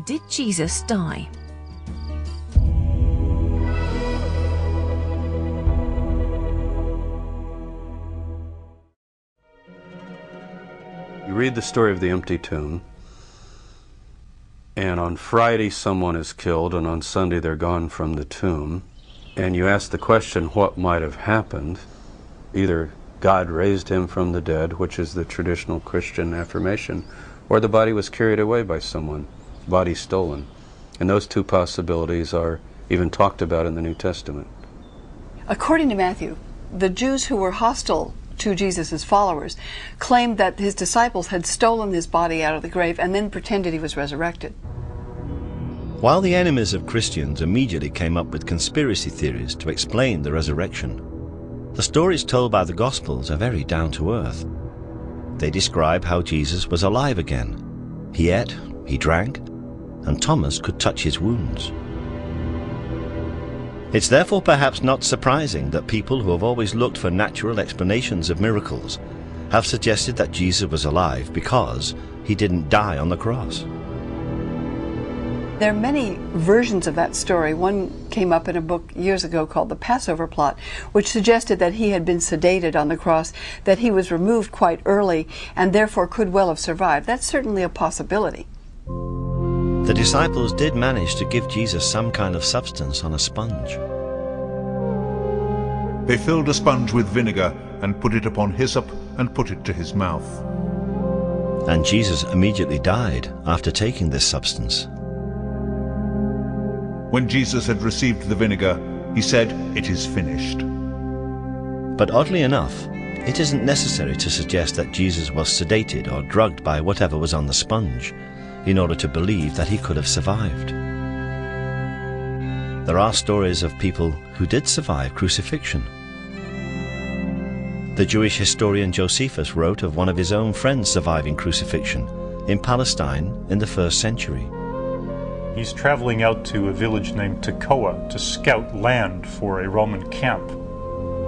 Did Jesus die? You read the story of the empty tomb, and on Friday someone is killed, and on Sunday they're gone from the tomb, and you ask the question, what might have happened? Either God raised him from the dead, which is the traditional Christian affirmation, or the body was carried away by someone, body stolen. And those two possibilities are even talked about in the New Testament. According to Matthew, the Jews who were hostile to Jesus' followers claimed that his disciples had stolen his body out of the grave and then pretended he was resurrected. While the enemies of Christians immediately came up with conspiracy theories to explain the resurrection, the stories told by the Gospels are very down-to-earth. They describe how Jesus was alive again. He ate, he drank, and Thomas could touch his wounds. It's therefore perhaps not surprising that people who have always looked for natural explanations of miracles have suggested that Jesus was alive because he didn't die on the cross. There are many versions of that story. One came up in a book years ago called The Passover Plot, which suggested that he had been sedated on the cross, that he was removed quite early, and therefore could well have survived. That's certainly a possibility. The disciples did manage to give Jesus some kind of substance on a sponge. They filled a sponge with vinegar and put it upon hyssop and put it to his mouth. And Jesus immediately died after taking this substance. When Jesus had received the vinegar, he said, "It is finished." But oddly enough, it isn't necessary to suggest that Jesus was sedated or drugged by whatever was on the sponge in order to believe that he could have survived. There are stories of people who did survive crucifixion. The Jewish historian Josephus wrote of one of his own friends surviving crucifixion in Palestine in the 1st century. He's traveling out to a village named Tekoa to scout land for a Roman camp,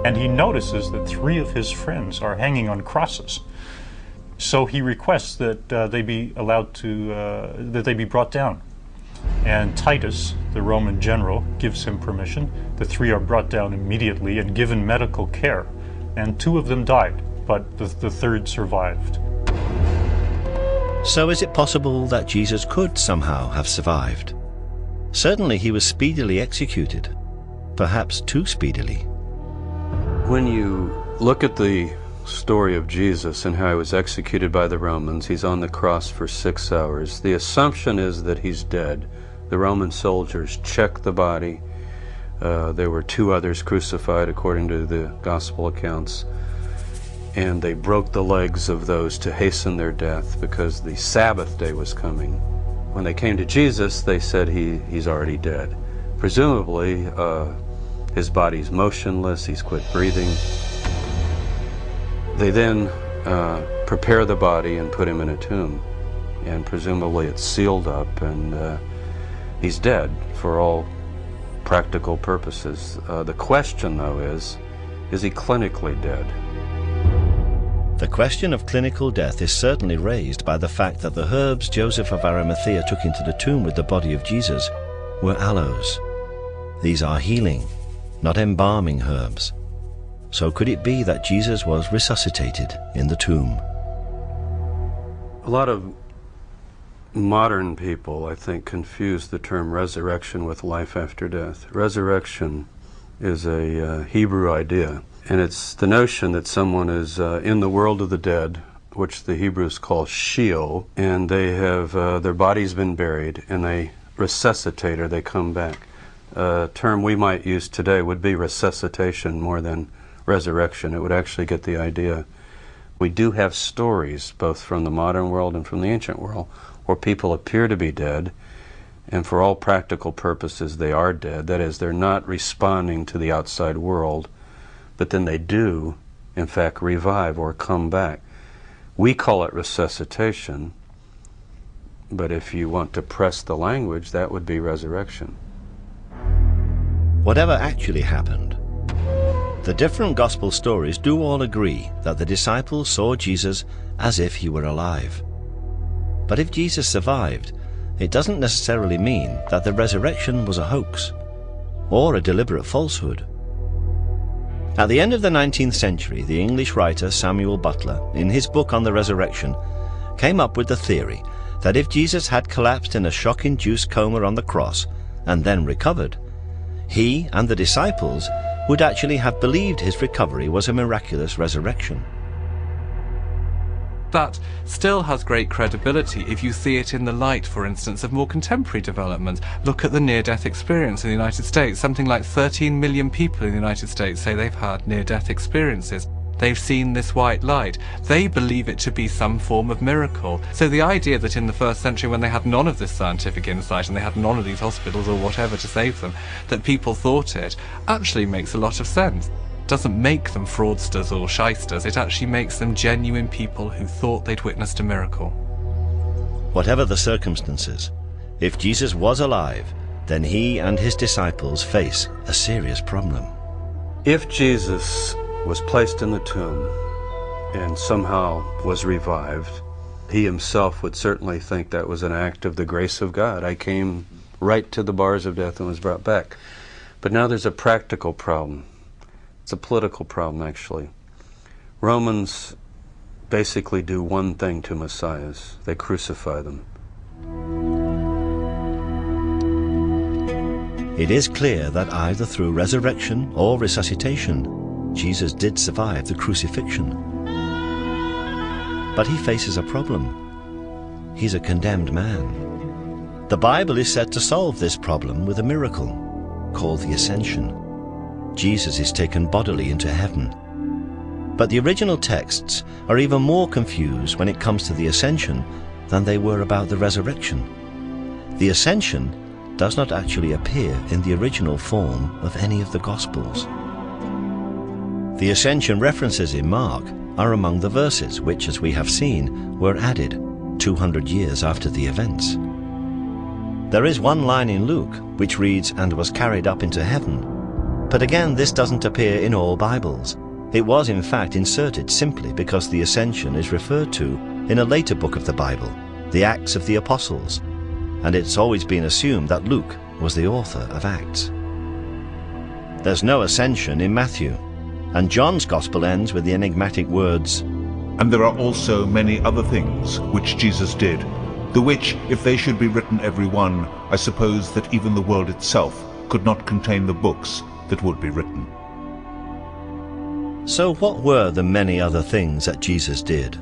and he notices that 3 of his friends are hanging on crosses. So he requests that they be allowed to, that they be brought down. And Titus, the Roman general, gives him permission. The 3 are brought down immediately and given medical care. And 2 of them died, but the 3rd survived. So is it possible that Jesus could somehow have survived? Certainly he was speedily executed, perhaps too speedily. When you look at the story of Jesus and how he was executed by the Romans, he's on the cross for 6 hours. The assumption is that he's dead. The Roman soldiers check the body. There were 2 others crucified according to the gospel accounts, and they broke the legs of those to hasten their death because the Sabbath day was coming. When they came to Jesus, they said he's already dead. Presumably his body's motionless, he's quit breathing. They then prepare the body and put him in a tomb, and presumably it's sealed up, and he's dead for all practical purposes. The question, though, is he clinically dead? The question of clinical death is certainly raised by the fact that the herbs Joseph of Arimathea took into the tomb with the body of Jesus were aloes. These are healing, not embalming herbs. So could it be that Jesus was resuscitated in the tomb? A lot of modern people, I think, confuse the term resurrection with life after death. Resurrection is a Hebrew idea, and it's the notion that someone is in the world of the dead, which the Hebrews call Sheol, and they have their body's been buried, and they resuscitate, or they come back. A term we might use today would be resuscitation more than resurrection. It would actually get the idea. We do have stories, both from the modern world and from the ancient world, where people appear to be dead, and for all practical purposes they are dead. That is, they're not responding to the outside world, but then they do, in fact, revive or come back. We call it resuscitation, but if you want to press the language, that would be resurrection. Whatever actually happened, the different gospel stories do all agree that the disciples saw Jesus as if he were alive. But if Jesus survived, it doesn't necessarily mean that the resurrection was a hoax or a deliberate falsehood. At the end of the 19th century, the English writer Samuel Butler, in his book on the resurrection, came up with the theory that if Jesus had collapsed in a shock-induced coma on the cross and then recovered, he and the disciples would actually have believed his recovery was a miraculous resurrection. That still has great credibility if you see it in the light, for instance, of more contemporary developments. Look at the near-death experience in the United States. Something like 13 million people in the United States say they've had near-death experiences. They've seen this white light. They believe it to be some form of miracle. So the idea that in the first century, when they had none of this scientific insight and they had none of these hospitals or whatever to save them, that people thought it, actually makes a lot of sense. Doesn't make them fraudsters or shysters, it actually makes them genuine people who thought they'd witnessed a miracle. Whatever the circumstances, if Jesus was alive, then he and his disciples face a serious problem. If Jesus was placed in the tomb and somehow was revived, he himself would certainly think that was an act of the grace of God. I came right to the bars of death and was brought back. But now there's a practical problem. It's a political problem, actually. Romans basically do one thing to messiahs. They crucify them. It is clear that either through resurrection or resuscitation, Jesus did survive the crucifixion. But he faces a problem. He's a condemned man. The Bible is said to solve this problem with a miracle called the Ascension. Jesus is taken bodily into heaven. But the original texts are even more confused when it comes to the Ascension than they were about the resurrection. The Ascension does not actually appear in the original form of any of the Gospels. The Ascension references in Mark are among the verses which, as we have seen, were added 200 years after the events. There is one line in Luke which reads, "and was carried up into heaven." But again, this doesn't appear in all Bibles. It was in fact inserted simply because the Ascension is referred to in a later book of the Bible, the Acts of the Apostles, and it's always been assumed that Luke was the author of Acts. There's no Ascension in Matthew, and John's Gospel ends with the enigmatic words, And there are also many other things which Jesus did, the which, if they should be written every one, I suppose that even the world itself could not contain the books that would be written. So what were the many other things that Jesus did?